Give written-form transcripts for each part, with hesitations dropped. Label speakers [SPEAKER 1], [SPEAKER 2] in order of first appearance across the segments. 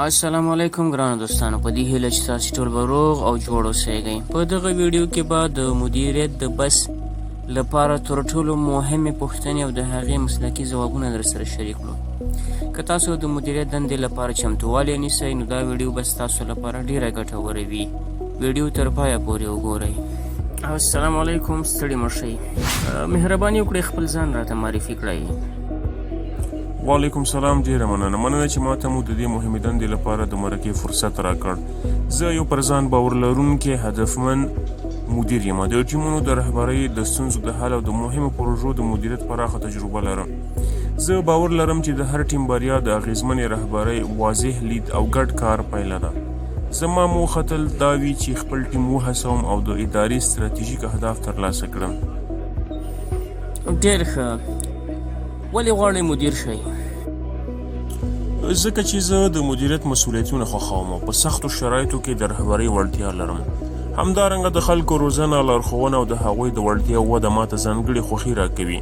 [SPEAKER 1] السلام علیکم ګرانو دوستانو، په دې هیله چې تاسو ټول به روغ او جوړ اوسئ. په دغه ویډیو کې به د مدیریت د بس لپاره تر ټولو مهمې پوښتنې او د هغې مسلکي ځوابونه در سره شریک کړو. که تاسو د مدیریت دندې لپاره چمتووالی نیسئ نو دا ویډیو به ستاسو لپاره ډیره ګټوره وي. ویډیو تر پایه پورې وګورئ. السلام علیکم، ستړي مه شئ. مهرباني وکړئ خپل ځان راته معرفي کړئ.
[SPEAKER 2] وعلیکم سلام، ډیره مننه چې ماته مو د دې مهمې دندې لپاره د مرکې فرصت راکړ. زه یو پر ځان باور لرونکی هدفمن مدیر یم. د ټیمونو د رهبرۍ، د ستونزو د حل او د مهمو پروژو د مدیریت پراخه تجربه لرم. زه باور لرم چې د هر ټیم بریا د اغیزمنې رهبرۍ، واضح لید او ګډ کار پایله ده. زما موخه تل دا وي چې خپل ټیم وهڅوم او د ادارې ستراتیژیک اهداف ترلاسه کړم.
[SPEAKER 1] ډېر ښه. ولې غواړئ مدیر شئ؟
[SPEAKER 2] ځکه چې زه د مدیریت مسؤلیتونه خوښوم او په سختو شرایطو کې د رهبرۍ وړتیا لرم. همدارنګه د خلکو روزنه، لارښوونه او د هغوی د وړتیا وده ماته ځانګړې خوښي راکوي.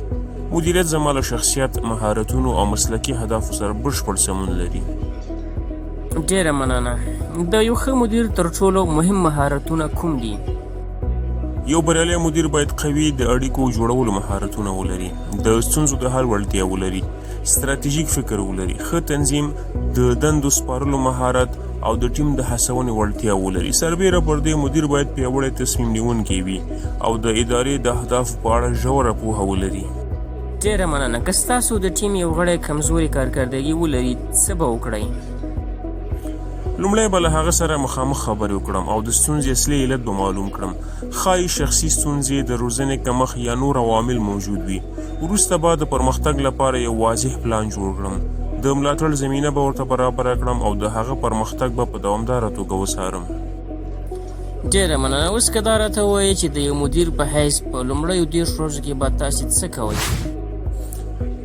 [SPEAKER 2] مدیریت زما له شخصیت، مهارتونو او مسلکي اهدافو سره بشپړ سمون لري.
[SPEAKER 1] ډېره مننه. د یو ښه مدیر تر ټولو مهم مهارتونه کوم دي؟
[SPEAKER 2] یو بریالی مدیر باید قوي د اړیکو جوړولو مهارتونه ولري، د ستونزو د حل وړتیا ولري، ستراتیژیک فکر ولري، ښه تنظیم، د دندو سپارلو مهارت او د ټیم د هڅونې وړتیا ولري. سربیره پر دې مدیر باید پیاوړی تصمیم نیونکی وي او د ادارې د اهدافو په اړه ژوره پوهه ولري.
[SPEAKER 1] ډېره مننه. که ستاسو د ټیم یو غړی کمزوري کارکردګي ولري څه به وکړئ؟
[SPEAKER 2] لومړی به له هغه سره مخامخ خبرې وکړم او د ستونزې اصلي علت به معلوم کړم. ښایي شخصي ستونزې، د روزنې کمښت یا نور عوامل موجود وي. وروسته به د پرمختګ لپاره یو واضح پلان جوړ کړم. د ملاتړ زمینه به ورته برابره کړم او د هغه پرمختګ به په دوامداره توګه وڅارم.
[SPEAKER 1] ډېره مننه. اوس که دا راته ووایې چې د یو مدیر په حیث په لومړیو 10 ورځو کې به تاسې څه کوئ؟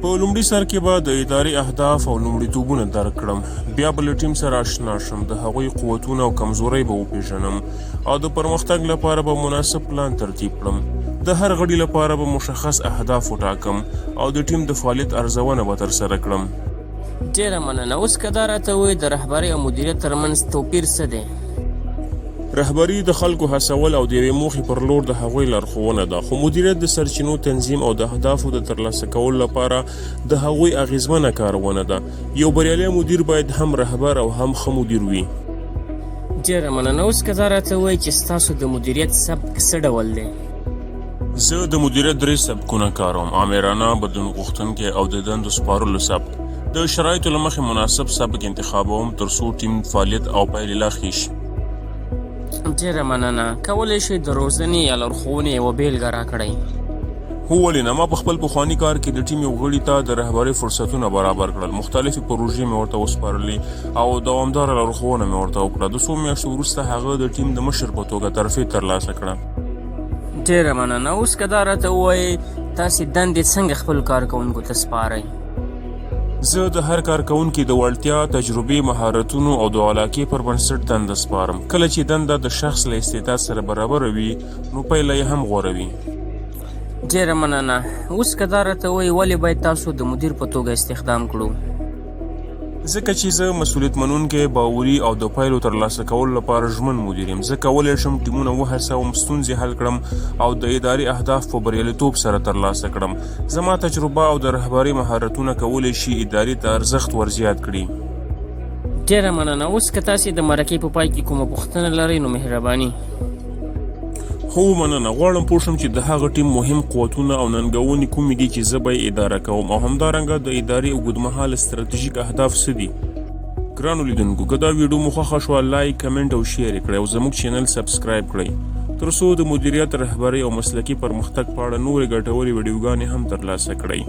[SPEAKER 2] په لومړي سر کې به د ادارې اهداف او لومړیتوبونه درک کړم. بیا به له ټیم سره اشنا شم، د هغوی قوتونه او کمزورۍ به وپېژنم او د پرمختګ لپاره به مناسب پلان ترتیب کړم. د هر غړي لپاره به مشخص اهداف وټاکم او د ټیم د فعالیت ارزونه به ترسره کړم.
[SPEAKER 1] ډېره مننه. اوس که دا راته ووایې د رهبرۍ او مدیریت ترمنځ توپیر څه دی؟
[SPEAKER 2] رهبري د خلکو هڅول او د یوې موخې پر لور د هغوی لارښوونه ده، خو مدیریت د سرچینو تنظیم او د اهدافو د ترلاسه کولو لپاره د هغوی اغیزمنه کارونه ده. یو بریالی مدیر باید هم رهبر او هم ښه مدیر وي.
[SPEAKER 1] ډېره مننه. اوس که دا راته ووایې چې ستاسو د مدیریت سبک څه ډول دی؟
[SPEAKER 2] زه د مدیریت 3 سبکونه کاروم: آمرانه، بدلون غوښتونکی او د دندو سپارلو سبک. د شرایطو له مخې مناسب سبک انتخابوم ترڅو ټیم فعالیت او پایلې لا ښې شي.
[SPEAKER 1] ډېره مننه. کولی شئ د روزنې یا لارښوونې یوه بیلګه راکړئ؟
[SPEAKER 2] هو، ولې نه. ما په خپل پخواني کار کې د ټیم یو غړي ته د رهبرۍ فرصتونه برابر کړل. مختلفې پروژې مې ورته وسپارلې او دوامداره لارښوونه مې ورته وکړه. د څو میاشتو وروسته هغه د ټیم د مشر په توګه ترفیع ترلاسه کړه.
[SPEAKER 1] ډېره مننه. اوس که دا راته ووایې تاسې دندې څنګه خپلو کارکوونکو ته سپارئ؟
[SPEAKER 2] زه د هر کارکوونکي د وړتیا، تجربې، مهارتونو او د علاقې پر بنسټ دنده سپارم. کله چې دنده د شخص له استعداد سره برابره وي نو پایله یې هم غوره وي.
[SPEAKER 1] ډېره مننه. اوس که دا راته ووایې ولې باید تاسو د مدیر په توګه استخدام کړو؟
[SPEAKER 2] ځکه چې زه مسؤلیت منونکی، باوري او د پایلو ترلاسه کولو لپاره ژمن مدیر یم. زه کولی شم ټیمونه وهڅوم، ستونزې حل کړم او د ادارې اهداف په بریالیتوب سره ترلاسه کړم. زما تجربه او د رهبرۍ مهارتونه کولی شي ادارې ته ارزښت ورزیات کړي.
[SPEAKER 1] ډېره مننه. اوس که تاسې د مرکې په پای کې کومه پوښتنه لرئ نو مهرباني.
[SPEAKER 2] هو، مننه. غواړم پوه شم چې د هغه ټیم مهم قوتونه او ننګونې کومې دي چې زه به یې اداره کوم او همدارنګه د ادارې اوږدمهاله ستراتیژیک اهداف څه دي. ګرانو لیدونکو، که دا ویډیو مو خوښه شوه لایک، کمنټ او شیر یې کړئ او زموږ چینل سبسکرایب کړئ ترڅو د مدیریت، رهبرۍ او مسلکي پرمختګ په اړه نورې ګټورې ویډیوګانې هم ترلاسه کړئ.